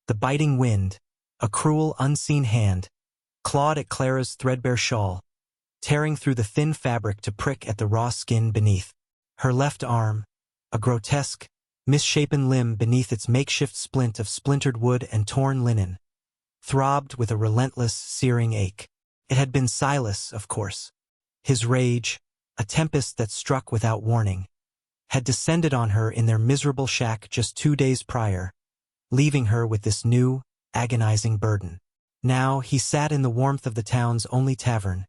The biting wind, a cruel, unseen hand, clawed at Clara's threadbare shawl, tearing through the thin fabric to prick at the raw skin beneath. Her left arm, a grotesque, misshapen limb beneath its makeshift splint of splintered wood and torn linen, throbbed with a relentless, searing ache. It had been Silas, of course. His rage, a tempest that struck without warning, had descended on her in their miserable shack just 2 days prior, leaving her with this new, agonizing burden. Now he sat in the warmth of the town's only tavern,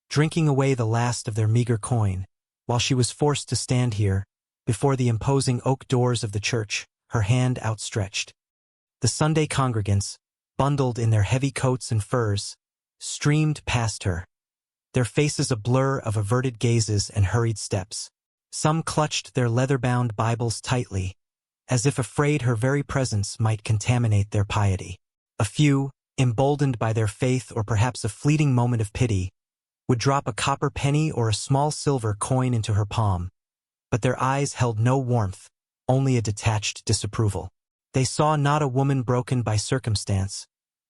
drinking away the last of their meager coin, while she was forced to stand here, before the imposing oak doors of the church, her hand outstretched. The Sunday congregants, bundled in their heavy coats and furs, streamed past her, their faces a blur of averted gazes and hurried steps. Some clutched their leather-bound Bibles tightly, as if afraid her very presence might contaminate their piety. A few, emboldened by their faith or perhaps a fleeting moment of pity, would drop a copper penny or a small silver coin into her palm, but their eyes held no warmth, only a detached disapproval. They saw not a woman broken by circumstance,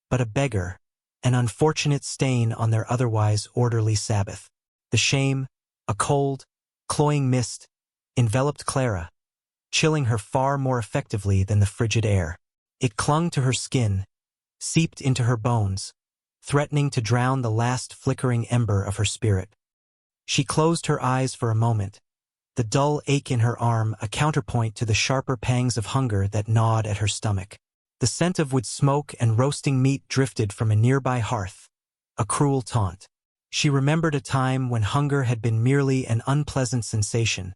but a beggar, an unfortunate stain on their otherwise orderly Sabbath. The shame, a cold, cloying mist, enveloped Clara, chilling her far more effectively than the frigid air. It clung to her skin, seeped into her bones, threatening to drown the last flickering ember of her spirit. She closed her eyes for a moment, the dull ache in her arm a counterpoint to the sharper pangs of hunger that gnawed at her stomach. The scent of wood smoke and roasting meat drifted from a nearby hearth, a cruel taunt. She remembered a time when hunger had been merely an unpleasant sensation,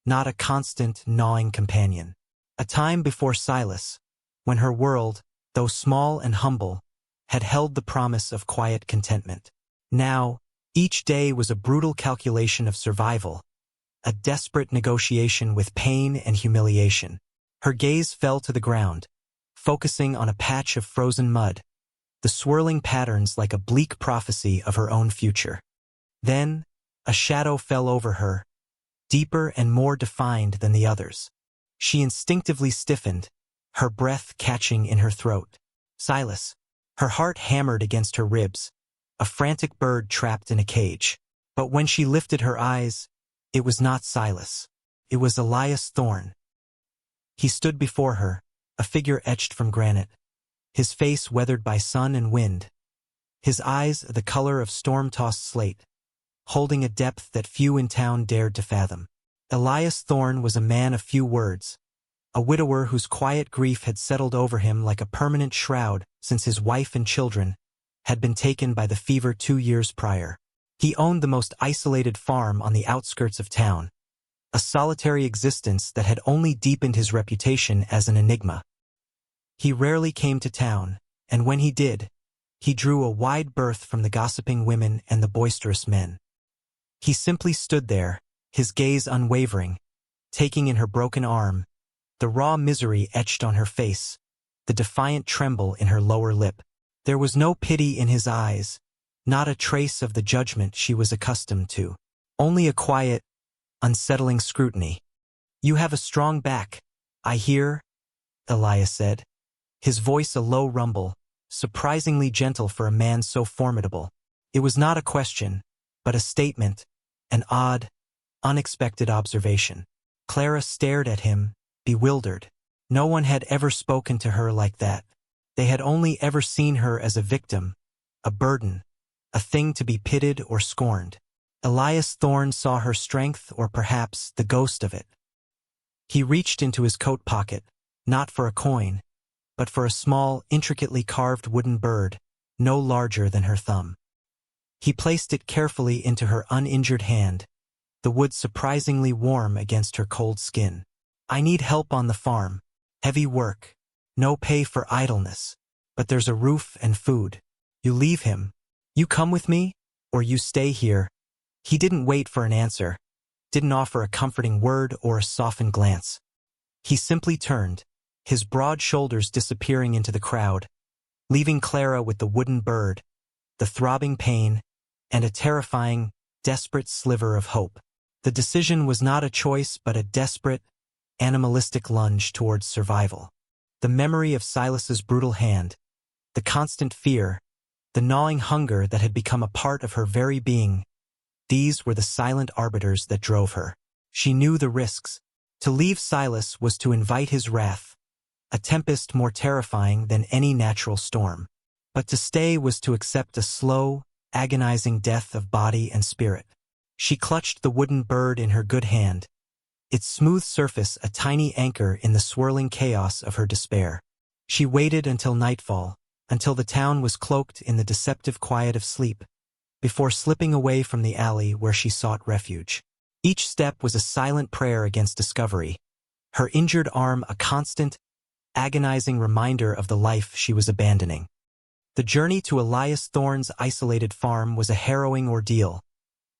not a constant, gnawing companion. A time before Silas, when her world, though small and humble, had held the promise of quiet contentment. Now, each day was a brutal calculation of survival, a desperate negotiation with pain and humiliation. Her gaze fell to the ground, focusing on a patch of frozen mud, the swirling patterns like a bleak prophecy of her own future. Then, a shadow fell over her, deeper and more defined than the others. She instinctively stiffened, her breath catching in her throat. Silas. Her heart hammered against her ribs, a frantic bird trapped in a cage. But when she lifted her eyes, it was not Silas. It was Elias Thorne. He stood before her, a figure etched from granite, his face weathered by sun and wind, his eyes the color of storm-tossed slate, holding a depth that few in town dared to fathom. Elias Thorne was a man of few words, a widower whose quiet grief had settled over him like a permanent shroud since his wife and children had been taken by the fever 2 years prior. He owned the most isolated farm on the outskirts of town, a solitary existence that had only deepened his reputation as an enigma. He rarely came to town, and when he did, he drew a wide berth from the gossiping women and the boisterous men. He simply stood there, his gaze unwavering, taking in her broken arm, the raw misery etched on her face, the defiant tremble in her lower lip. There was no pity in his eyes, not a trace of the judgment she was accustomed to. Only a quiet, unsettling scrutiny. "You have a strong back, I hear," Elias said, his voice a low rumble, surprisingly gentle for a man so formidable. It was not a question, but a statement, an odd, unexpected observation. Clara stared at him, bewildered. No one had ever spoken to her like that. They had only ever seen her as a victim, a burden, a thing to be pitied or scorned. Elias Thorne saw her strength or perhaps the ghost of it. He reached into his coat pocket, not for a coin, but for a small, intricately carved wooden bird, no larger than her thumb. He placed it carefully into her uninjured hand, the wood surprisingly warm against her cold skin. "I need help on the farm. Heavy work. No pay for idleness. But there's a roof and food. You leave him. You come with me, or you stay here." He didn't wait for an answer, didn't offer a comforting word or a softened glance. He simply turned, his broad shoulders disappearing into the crowd, leaving Clara with the wooden bird, the throbbing pain, and a terrifying, desperate sliver of hope. The decision was not a choice but a desperate, animalistic lunge towards survival. The memory of Silas's brutal hand, the constant fear, the gnawing hunger that had become a part of her very being, these were the silent arbiters that drove her. She knew the risks. To leave Silas was to invite his wrath, a tempest more terrifying than any natural storm. But to stay was to accept a slow, agonizing death of body and spirit. She clutched the wooden bird in her good hand, its smooth surface a tiny anchor in the swirling chaos of her despair. She waited until nightfall, until the town was cloaked in the deceptive quiet of sleep, before slipping away from the alley where she sought refuge. Each step was a silent prayer against discovery, her injured arm a constant, agonizing reminder of the life she was abandoning. The journey to Elias Thorne's isolated farm was a harrowing ordeal,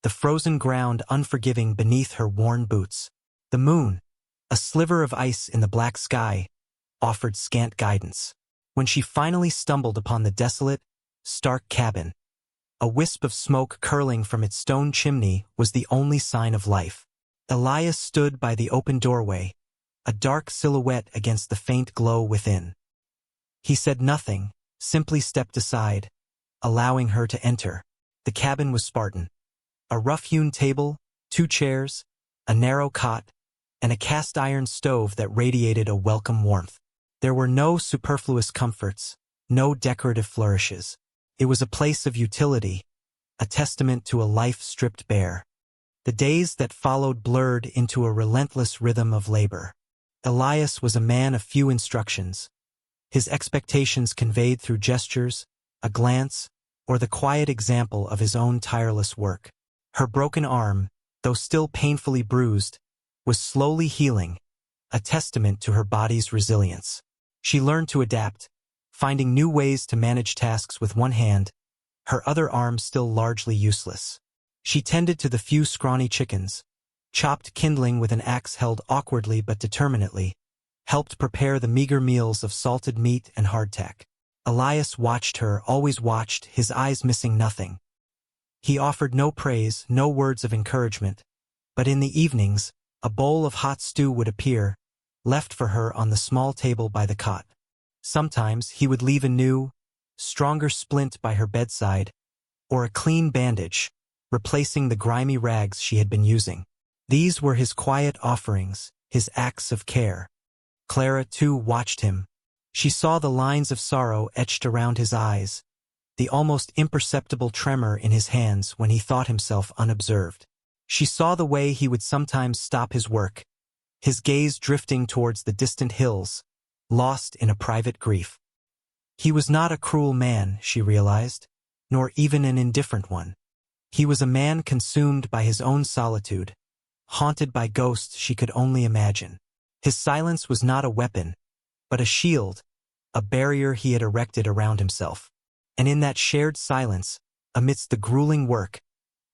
the frozen ground unforgiving beneath her worn boots. The moon, a sliver of ice in the black sky, offered scant guidance. When she finally stumbled upon the desolate, stark cabin, a wisp of smoke curling from its stone chimney was the only sign of life. Elias stood by the open doorway, a dark silhouette against the faint glow within. He said nothing, simply stepped aside, allowing her to enter. The cabin was Spartan. A rough-hewn table, 2 chairs, a narrow cot, and a cast-iron stove that radiated a welcome warmth. There were no superfluous comforts, no decorative flourishes. It was a place of utility, a testament to a life stripped bare. The days that followed blurred into a relentless rhythm of labor. Elias was a man of few instructions. His expectations conveyed through gestures, a glance, or the quiet example of his own tireless work. Her broken arm, though still painfully bruised, was slowly healing, a testament to her body's resilience. She learned to adapt, finding new ways to manage tasks with one hand, her other arm still largely useless. She tended to the few scrawny chickens, chopped kindling with an axe held awkwardly but determinedly, helped prepare the meager meals of salted meat and hardtack. Elias watched her, always watched, his eyes missing nothing. He offered no praise, no words of encouragement, but in the evenings, a bowl of hot stew would appear, left for her on the small table by the cot. Sometimes he would leave a new, stronger splint by her bedside, or a clean bandage, replacing the grimy rags she had been using. These were his quiet offerings, his acts of care. Clara, too, watched him. She saw the lines of sorrow etched around his eyes, the almost imperceptible tremor in his hands when he thought himself unobserved. She saw the way he would sometimes stop his work, his gaze drifting towards the distant hills, lost in a private grief. He was not a cruel man, she realized, nor even an indifferent one. He was a man consumed by his own solitude, haunted by ghosts she could only imagine. His silence was not a weapon, but a shield, a barrier he had erected around himself. And in that shared silence, amidst the grueling work,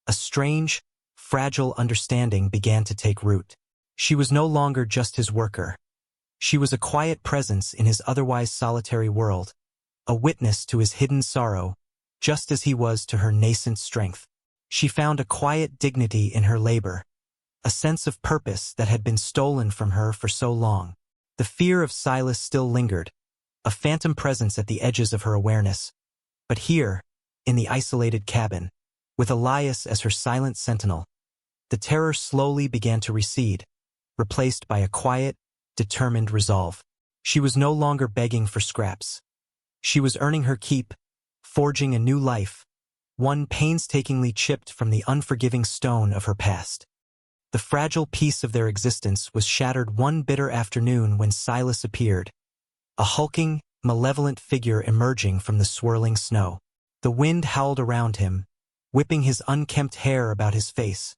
a strange, fragile understanding began to take root. She was no longer just his worker. She was a quiet presence in his otherwise solitary world, a witness to his hidden sorrow, just as he was to her nascent strength. She found a quiet dignity in her labor, a sense of purpose that had been stolen from her for so long. The fear of Silas still lingered, a phantom presence at the edges of her awareness. But here, in the isolated cabin, with Elias as her silent sentinel, the terror slowly began to recede, replaced by a quiet, determined resolve. She was no longer begging for scraps. She was earning her keep, forging a new life, one painstakingly chipped from the unforgiving stone of her past. The fragile piece of their existence was shattered one bitter afternoon when Silas appeared, a hulking, malevolent figure emerging from the swirling snow. The wind howled around him, whipping his unkempt hair about his face,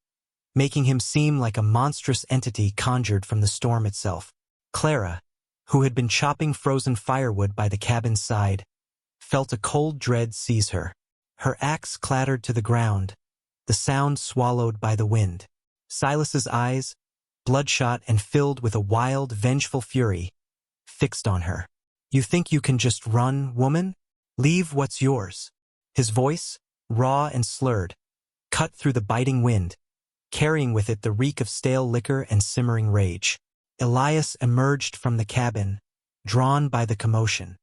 making him seem like a monstrous entity conjured from the storm itself. Clara, who had been chopping frozen firewood by the cabin's side, felt a cold dread seize her. Her axe clattered to the ground, the sound swallowed by the wind. Silas's eyes, bloodshot and filled with a wild, vengeful fury, fixed on her. "You think you can just run, woman? Leave what's yours." His voice, raw and slurred, cut through the biting wind, carrying with it the reek of stale liquor and simmering rage. Elias emerged from the cabin, drawn by the commotion.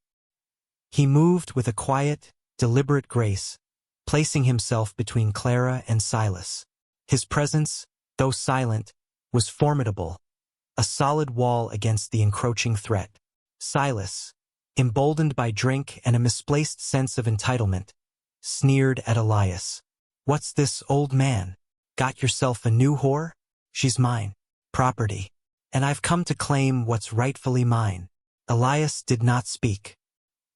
He moved with a quiet, deliberate grace, placing himself between Clara and Silas. His presence, though silent, was formidable, a solid wall against the encroaching threat. Silas, emboldened by drink and a misplaced sense of entitlement, sneered at Elias. "What's this, old man? Got yourself a new whore? She's mine. Property. And I've come to claim what's rightfully mine." Elias did not speak.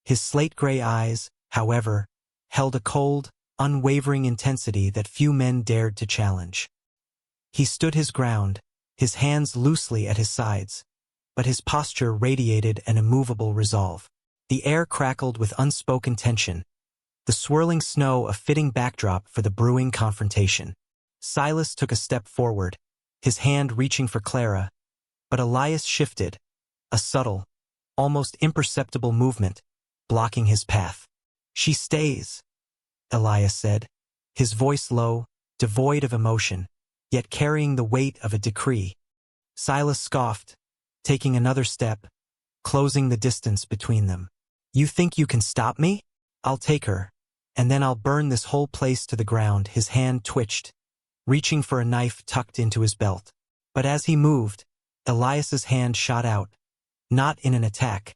His slate-gray eyes, however, held a cold, unwavering intensity that few men dared to challenge. He stood his ground, his hands loosely at his sides, but his posture radiated an immovable resolve. The air crackled with unspoken tension, the swirling snow a fitting backdrop for the brewing confrontation. Silas took a step forward, his hand reaching for Clara, but Elias shifted, a subtle, almost imperceptible movement, blocking his path. "She stays," Elias said, his voice low, devoid of emotion, yet carrying the weight of a decree. Silas scoffed, taking another step, closing the distance between them. "You think you can stop me? I'll take her, and then I'll burn this whole place to the ground." His hand twitched, reaching for a knife tucked into his belt. But as he moved, Elias's hand shot out, not in an attack,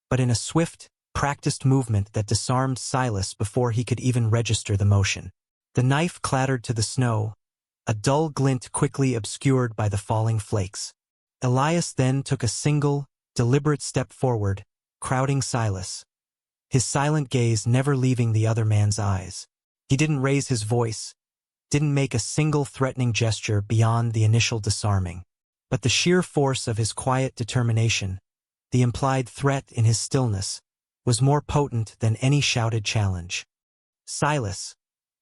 but in a swift, practiced movement that disarmed Silas before he could even register the motion. The knife clattered to the snow, a dull glint quickly obscured by the falling flakes. Elias then took a single, deliberate step forward, crowding Silas, his silent gaze never leaving the other man's eyes. He didn't raise his voice, didn't make a single threatening gesture beyond the initial disarming. But the sheer force of his quiet determination, the implied threat in his stillness, was more potent than any shouted challenge. Silas,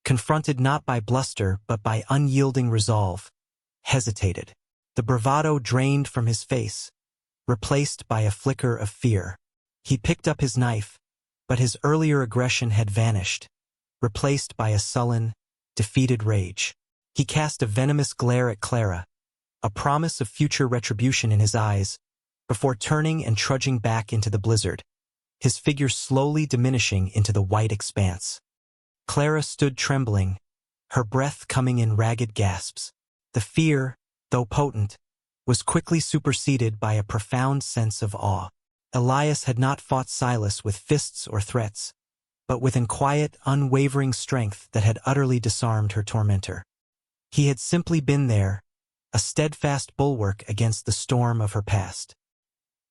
confronted not by bluster but by unyielding resolve, hesitated. The bravado drained from his face, replaced by a flicker of fear. He picked up his knife, but his earlier aggression had vanished, replaced by a sullen, defeated rage. He cast a venomous glare at Clara, a promise of future retribution in his eyes, before turning and trudging back into the blizzard, his figure slowly diminishing into the white expanse. Clara stood trembling, her breath coming in ragged gasps. The fear, though potent, was quickly superseded by a profound sense of awe. Elias had not fought Silas with fists or threats, but with a quiet, unwavering strength that had utterly disarmed her tormentor. He had simply been there, a steadfast bulwark against the storm of her past.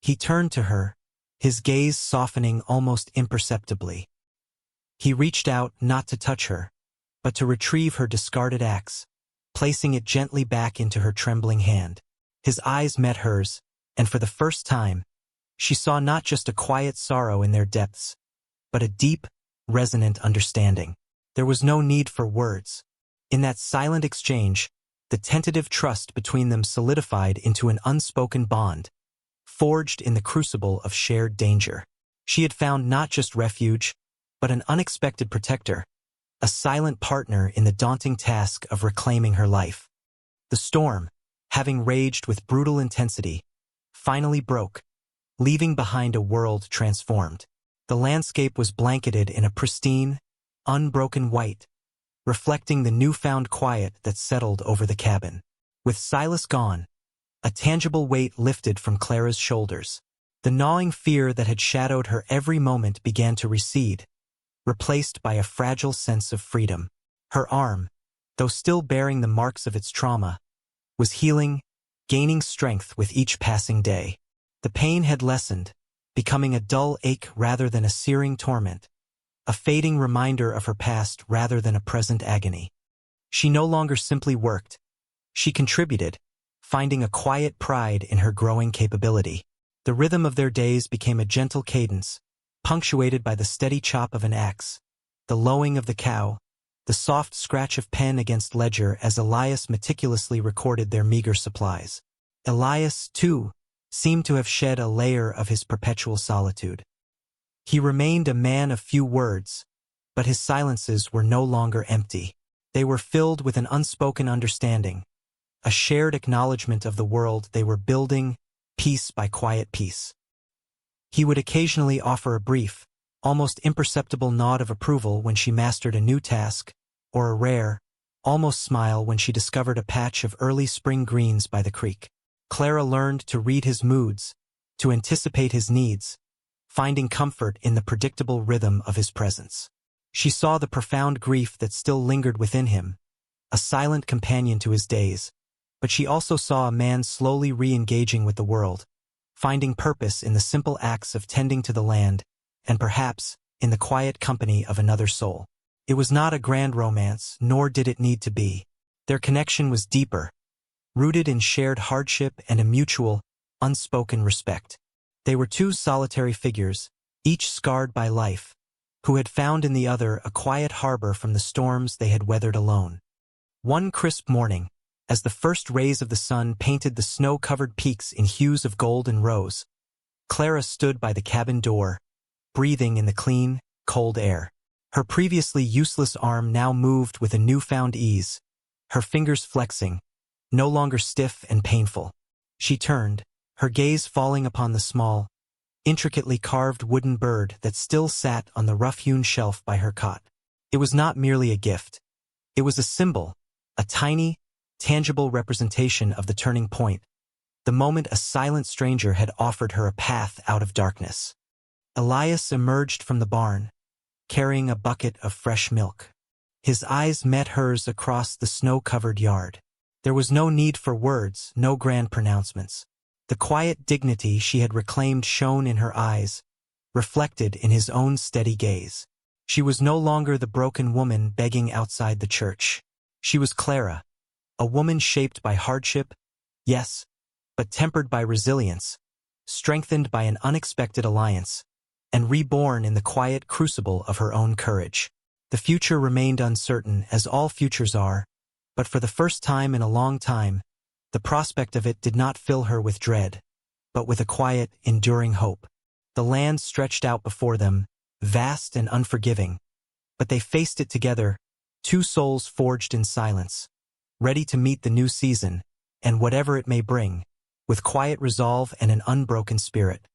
He turned to her, his gaze softening almost imperceptibly. He reached out not to touch her, but to retrieve her discarded axe, placing it gently back into her trembling hand. His eyes met hers, and for the first time, she saw not just a quiet sorrow in their depths, but a deep, resonant understanding. There was no need for words. In that silent exchange, the tentative trust between them solidified into an unspoken bond, forged in the crucible of shared danger. She had found not just refuge, but an unexpected protector, a silent partner in the daunting task of reclaiming her life. The storm, having raged with brutal intensity, finally broke, leaving behind a world transformed. The landscape was blanketed in a pristine, unbroken white, reflecting the newfound quiet that settled over the cabin. With Silas gone, a tangible weight lifted from Clara's shoulders. The gnawing fear that had shadowed her every moment began to recede, replaced by a fragile sense of freedom. Her arm, though still bearing the marks of its trauma, was healing, gaining strength with each passing day. The pain had lessened, becoming a dull ache rather than a searing torment, a fading reminder of her past rather than a present agony. She no longer simply worked. She contributed, finding a quiet pride in her growing capability. The rhythm of their days became a gentle cadence, punctuated by the steady chop of an axe, the lowing of the cow, the soft scratch of pen against ledger as Elias meticulously recorded their meager supplies. Elias, too, seemed to have shed a layer of his perpetual solitude. He remained a man of few words, but his silences were no longer empty. They were filled with an unspoken understanding, a shared acknowledgement of the world they were building, piece by quiet piece. He would occasionally offer a brief, almost imperceptible nod of approval when she mastered a new task, or a rare, almost smile when she discovered a patch of early spring greens by the creek. Clara learned to read his moods, to anticipate his needs, finding comfort in the predictable rhythm of his presence. She saw the profound grief that still lingered within him, a silent companion to his days, but she also saw a man slowly re-engaging with the world, finding purpose in the simple acts of tending to the land, and perhaps in the quiet company of another soul. It was not a grand romance, nor did it need to be. Their connection was deeper, rooted in shared hardship and a mutual, unspoken respect. They were two solitary figures, each scarred by life, who had found in the other a quiet harbor from the storms they had weathered alone. One crisp morning, as the first rays of the sun painted the snow-covered peaks in hues of gold and rose, Clara stood by the cabin door, breathing in the clean, cold air. Her previously useless arm now moved with a newfound ease, her fingers flexing, no longer stiff and painful. She turned, her gaze falling upon the small, intricately carved wooden bird that still sat on the rough-hewn shelf by her cot. It was not merely a gift. It was a symbol, a tiny, tangible representation of the turning point, the moment a silent stranger had offered her a path out of darkness. Elias emerged from the barn, carrying a bucket of fresh milk. His eyes met hers across the snow-covered yard. There was no need for words, no grand pronouncements. The quiet dignity she had reclaimed shone in her eyes, reflected in his own steady gaze. She was no longer the broken woman begging outside the church. She was Clara, a woman shaped by hardship, yes, but tempered by resilience, strengthened by an unexpected alliance, and reborn in the quiet crucible of her own courage. The future remained uncertain, as all futures are, but for the first time in a long time, the prospect of it did not fill her with dread, but with a quiet, enduring hope. The land stretched out before them, vast and unforgiving, but they faced it together, two souls forged in silence, ready to meet the new season, and whatever it may bring, with quiet resolve and an unbroken spirit.